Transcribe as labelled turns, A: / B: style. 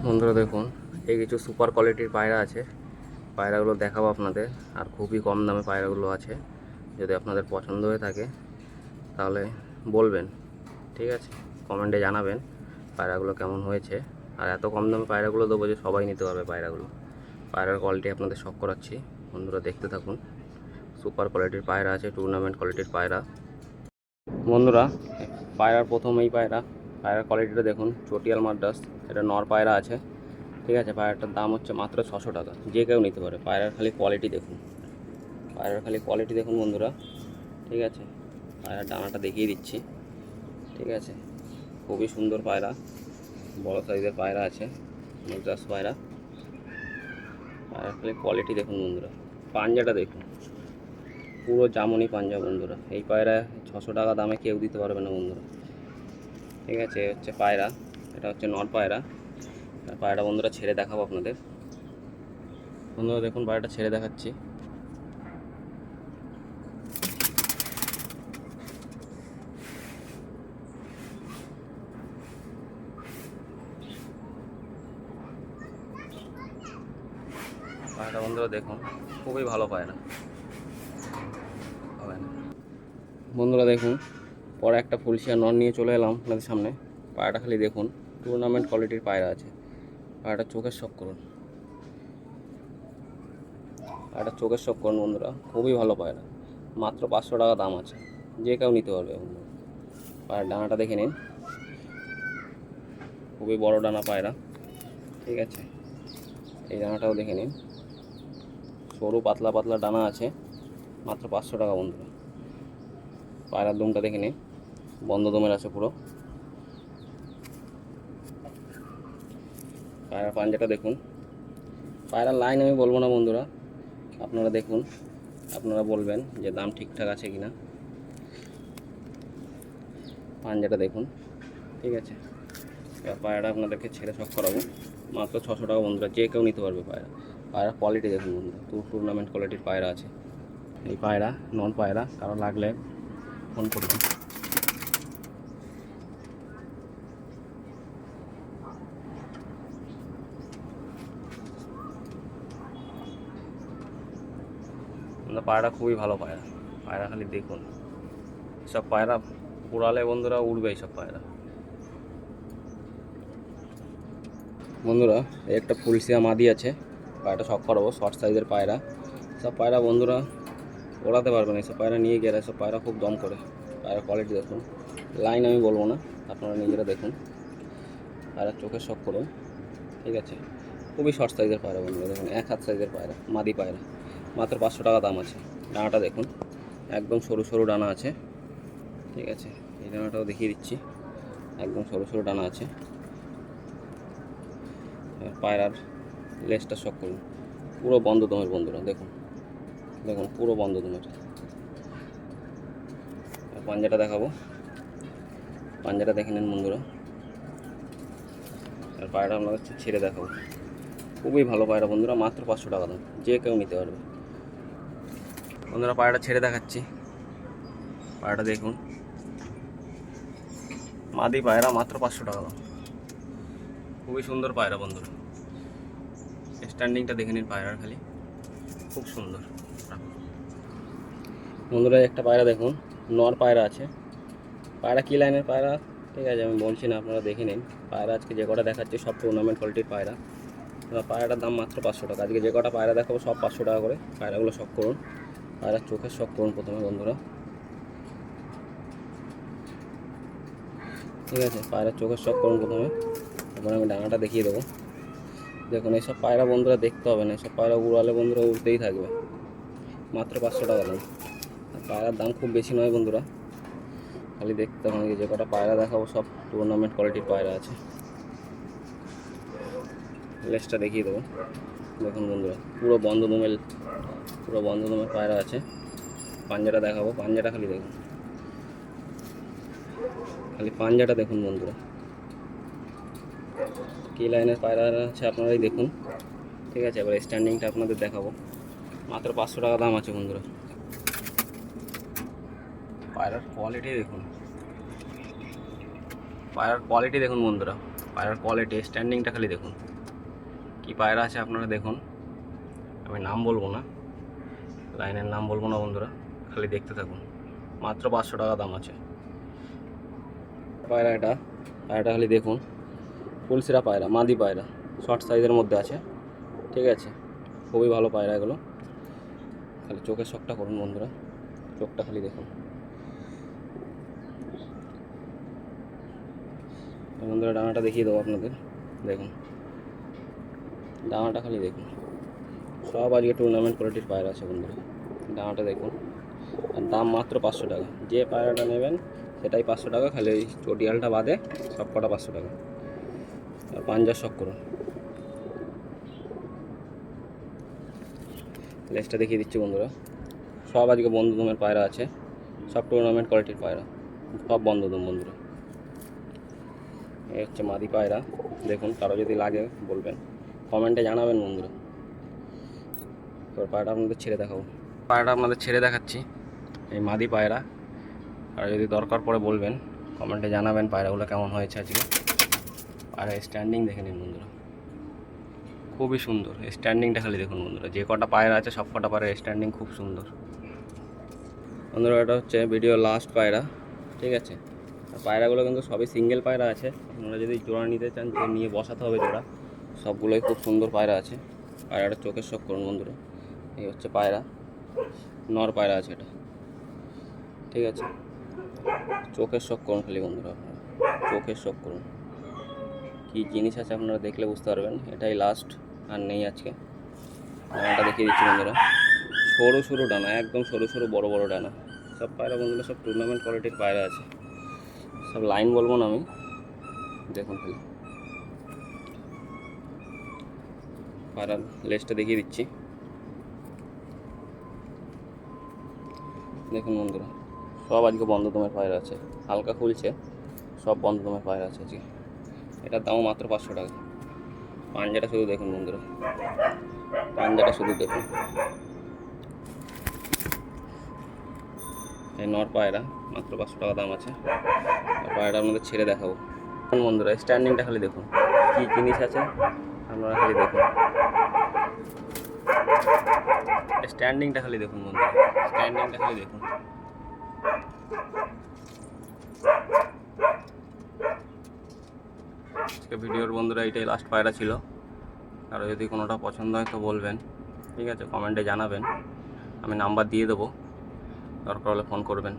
A: বন্ধুরা দেখুন, এই কিছু সুপার কোয়ালিটির পায়রা আছে। পায়রাগুলো দেখাবো আপনাদের, আর খুবই কম দামে পায়রাগুলো আছে। যদি আপনাদের পছন্দ হয়ে থাকে তাহলে বলবেন, ঠিক আছে? কমেন্টে জানাবেন পায়রাগুলো কেমন হয়েছে। আর এত কম দামে পায়রাগুলো দেবো যে সবাই নিতে পারবে পায়রাগুলো। পায়রার কোয়ালিটি আপনাদের শখ করাচ্ছি, বন্ধুরা দেখতে থাকুন। সুপার কোয়ালিটির পায়রা আছে, টুর্নামেন্ট কোয়ালিটির পায়রা। বন্ধুরা, পায়রার প্রথম এই পায়রার কোয়ালিটিটা দেখুন। চটিয়াল মাদ্রাস, এটা নর পায়রা আছে, ঠিক আছে? পায়রাটার দাম হচ্ছে মাত্র 600 টাকা। যে কেউ নিতে পারে। পায়রার খালি কোয়ালিটি দেখুন, পায়রার খালি কোয়ালিটি দেখুন বন্ধুরা, ঠিক আছে? পায়রার ডানাটা দেখিয়ে দিচ্ছি, ঠিক আছে? খুবই সুন্দর পায়রা, বড় সাইজের পায়রা আছে, মাদ্রাস পায়রা। পায়রার খালি কোয়ালিটি দেখুন বন্ধুরা। পাঞ্জাটা দেখুন, পুরো জামনি পাঞ্জা বন্ধুরা। এই পায়রা 600 টাকা দামে কেউ দিতে পারবে না বন্ধুরা, ঠিক আছে? হচ্ছে পায়রা, এটা হচ্ছে নর পায়রা। পায়রাটা বন্ধুরা ছেড়ে দেখাবো আপনাদের। বন্ধুরা দেখুন, পায়রাটা ছেড়ে দেখাচ্ছি। পায়রাটা বন্ধুরা দেখুন, খুবই ভালো পায়রা, হবে না। বন্ধুরা দেখুন, পরে একটা ফুলশিয়া নর নিয়ে চলে এলাম আপনাদের সামনে। পায়রাটা খালি দেখুন, টুর্নামেন্ট কোয়ালিটির পায়রা আছে। পায়রাটা চোখের শখ করুন, পায়রাটা চোখের শখ করুন বন্ধুরা, খুবই ভালো পায়রা। মাত্র 500 টাকা দাম আছে, যে কেউ নিতে পারবে বন্ধুরা। পায়রার ডানাটা দেখে নিন, খুবই বড় ডানা পায়রা, ঠিক আছে? এই ডানাটাও দেখে নিন, সরু পাতলা পাতলা ডানা আছে। মাত্র 500 টাকা বন্ধুরা। পায়রার দমটা দেখে নিন, বন্ধ দমের আছে পুরো। পায়রার পাঞ্জাটা দেখুন। পায়রার লাইন আমি বলবো না বন্ধুরা, আপনারা দেখুন, আপনারা বলবেন যে দাম ঠিকঠাক আছে কিনা। পাঞ্জাটা দেখুন, ঠিক আছে? এবার পায়রাটা আপনাদেরকে ছেড়ে শখ করাবো। মাত্র 600 টাকা বন্ধুরা, যে কেউ নিতে পারবে পায়রা। পায়রার কোয়ালিটি দেখুন বন্ধুরা, টুর্নামেন্ট কোয়ালিটির পায়রা আছে। এই পায়রা নন পায়রা, কারো লাগলে ফোন করবেন। পায়রা খুবই ভালো পায়রা। পায়রা খালি দেখুন, সব পায়রা উড়ালে বন্ধুরা উড়বে এইসব পায়রা। বন্ধুরা এই একটা ফুলসিয়া মাদি আছে, পায়রাটা শখ করাবো। শর্ট সাইজের পায়রা, সব পায়রা বন্ধুরা ওড়াতে পারবেন। এইসব পায়রা নিয়ে গেলে, সব পায়রা খুব দম করে। পায়রা কোয়ালিটি দেখুন, লাইন আমি বলবো না, আপনারা নিজেরা দেখুন। পায়রা চোখের শখ করুন, ঠিক আছে? খুবই শর্ট সাইজের পায়রা বন্ধুরা, দেখুন 1 হাত সাইজের পায়রা, মাদি পায়রা। মাত্র 500 টাকা দাম আছে। ডানাটা দেখুন, একদম সরু সরু ডানা আছে, ঠিক আছে? এই ডানাটাও দেখিয়ে দিচ্ছি, একদম সরু সরু ডানা আছে। পায়রার লেজটা শখ করুন, পুরো বন্ধ দমের বন্ধুরা, দেখুন দেখুন, পুরো বন্ধ দমের। পাঞ্জাটা দেখাবো, পাঞ্জাটা দেখে নিন বন্ধুরা। আর পায়রাটা আপনাদের ছেড়ে দেখাবো, খুবই ভালো পায়রা বন্ধুরা। মাত্র 500 টাকা দাম, যে কেউ নিতে পারবে বন্ধুরা। পায়রাটা ছেড়ে দেখাচ্ছি, পায়রাটা দেখুন, মাদি পায়রা, মাত্র 500 টাকা দাম। খুবই সুন্দর পায়রা বন্ধুরা, স্ট্যান্ডিংটা দেখে নিন পায়রার, খালি খুব সুন্দর বন্ধুরা। একটা পায়রা দেখুন, নর পায়রা আছে। পায়রা কী লাইনের পায়রা, ঠিক আছে? আমি বলছি না, আপনারা দেখে নিন। পায়রা আজকে যে কটা দেখাচ্ছি সব টুর্নামেন্ট কোয়ালিটির পায়রা। পায়রাটার দাম মাত্র 500 টাকা। আজকে যে কটা পায়রা দেখাবো সব 500 টাকা করে। পায়রাগুলো শখ করুন, পায়রার চোখের শখ করুন প্রথমে বন্ধুরা, ঠিক আছে? পায়রার চোখের শখ করুন প্রথমে, তারপরে আমি ডানাটা দেখিয়ে দেবো। দেখুন এইসব পায়রা বন্ধুরা দেখতে হবে না, এইসব পায়রা উড়ালে বন্ধুরা উড়তেই থাকবে। মাত্র 500 টাকা দাম। আর পায়রার দাম খুব বেশি নয় বন্ধুরা, খালি দেখতে হবে। যে কটা পায়রা দেখাবো সব টুর্নামেন্ট কোয়ালিটির পায়রা আছে। লেজটা দেখিয়ে দেবো, দেখুন বন্ধুরা, পুরো বন্ধ দমের, পুরো বন্ধ দমের পায়রা আছে। পাঞ্জাটা দেখাবো, পাঞ্জাটা খালি দেখুন, খালি পাঞ্জাটা দেখুন বন্ধুরা। কী লাইনের পায়রা আছে আপনারাই দেখুন, ঠিক আছে? এবার স্ট্যান্ডিংটা আপনাদের দেখাবো। মাত্র 500 টাকা দাম আছে বন্ধুরা। পায়রার কোয়ালিটি দেখুন, পায়রার কোয়ালিটি দেখুন বন্ধুরা, পায়রার কোয়ালিটি, স্ট্যান্ডিংটা খালি দেখুন। কি পায়রা আছে আপনারা দেখুন, আমি নাম বলবো না, লাইনের নাম বলবো না বন্ধুরা, খালি দেখতে থাকুন। মাত্র 500 টাকা দাম আছে পায়রাটা খালি দেখুন। ফুলসিরা পায়রা, মাদি পায়রা, শর্ট সাইজের মধ্যে আছে, ঠিক আছে। খুবই ভালো পায়রা এগুলো। খালি চোখের শখটা করুন বন্ধুরা, চোখটা খালি দেখুন বন্ধুরা। ডানাটা দেখিয়ে দেবো আপনাদের, দেখুন ডানাটা খালি দেখুন। সব আজকে টুর্নামেন্ট কোয়ালিটির পায়রা আছে বন্ধুরা। ডানাটা দেখুন, আর দাম মাত্র 500 টাকা। যে পায়রাটা নেবেন সেটাই 500 টাকা, খালি ওই চটিয়ালটা বাদে সব কটা 500 টাকা। আর পাঞ্জার শখ করুন। লেজটা দেখিয়ে দিচ্ছি বন্ধুরা। সব আজকে বন্ধুদমের পায়রা আছে, সব টুর্নামেন্ট কোয়ালিটির পায়রা, সব বন্ধুদম বন্ধুরা। এই হচ্ছে মাদি পায়রা, দেখুন। কারো যদি লাগে বলবেন, কমেন্টে জানাবেন বন্ধুরা। এবার পায়রাটা আপনাদের ছেড়ে দেখাবো। পায়রাটা আপনাদের ছেড়ে দেখাচ্ছি, এই মাদি পায়রা। আর যদি দরকার পড়ে বলবেন, কমেন্টে জানাবেন পায়রাগুলো কেমন হয়েছে আজকে। পায়রা স্ট্যান্ডিং দেখে নিন বন্ধুরা, খুবই সুন্দর। স্ট্যান্ডিংটা খালি দেখুন বন্ধুরা। যে কটা পায়রা আছে সব কটা পায়রা স্ট্যান্ডিং খুব সুন্দর বন্ধুরা। এটা হচ্ছে ভিডিও লাস্ট পায়রা, ঠিক আছে। আর পায়রাগুলো কিন্তু সবই সিঙ্গেল পায়রা আছে। আপনারা যদি জোড়া নিতে চান তো নিয়ে বসাতে হবে জোড়া। সবগুলোই খুব সুন্দর পায়রা আছে। পায়রাটা চোখের শখ করুন বন্ধুরা। এই হচ্ছে পায়রা, নর পায়রা আছে এটা, ঠিক আছে। চোখের শখ করুন খালি বন্ধুরা, আপনারা চোখের শখ করুন। কী জিনিস আছে আপনারা দেখলে বুঝতে পারবেন। এটাই লাস্ট, আর নেই আজকে। ডানাটা দেখিয়ে দিচ্ছি বন্ধুরা। সরু সরু ডানা, একদম সরু সরু বড় বড় ডানা। সব পায়রা বন্ধুরা সব টুর্নামেন্ট কোয়ালিটির পায়রা আছে। সব লাইন বলবো না আমি, দেখুন খালি পায়রার লেজটা দেখিয়ে দিচ্ছি, দেখুন বন্ধুরা। সব আজকে বন্ধদমের পায়রা আছে, হালকা খুলছে, সব বন্ধদমের পায়রা আছে আজকে। এটার দামও মাত্র 500 টাকা। পাঞ্জাটা শুধু দেখুন বন্ধুরা, পাঞ্জাটা শুধু দেখুন। এই নর পায়রা, মাত্র 500 টাকা দাম আছে। আর পায়রাটা আপনাদের ছেড়ে দেখাবো বন্ধুরা। স্ট্যান্ডিংটা খালি দেখুন, কী জিনিস আছে আপনারা খালি দেখুন। স্ট্যান্ডিংটা খালি দেখুন বন্ধুরা, স্ট্যান্ডিংটা খালি দেখুন। আজকে ভিডিওর বন্ধুরা এইটাই লাস্ট পায়রা ছিল। আর যদি কোনোটা পছন্দ হয় তো বলবেন, ঠিক আছে। কমেন্টে জানাবেন, আমি নাম্বার দিয়ে দেবো, দরকার হলে ফোন করবেন।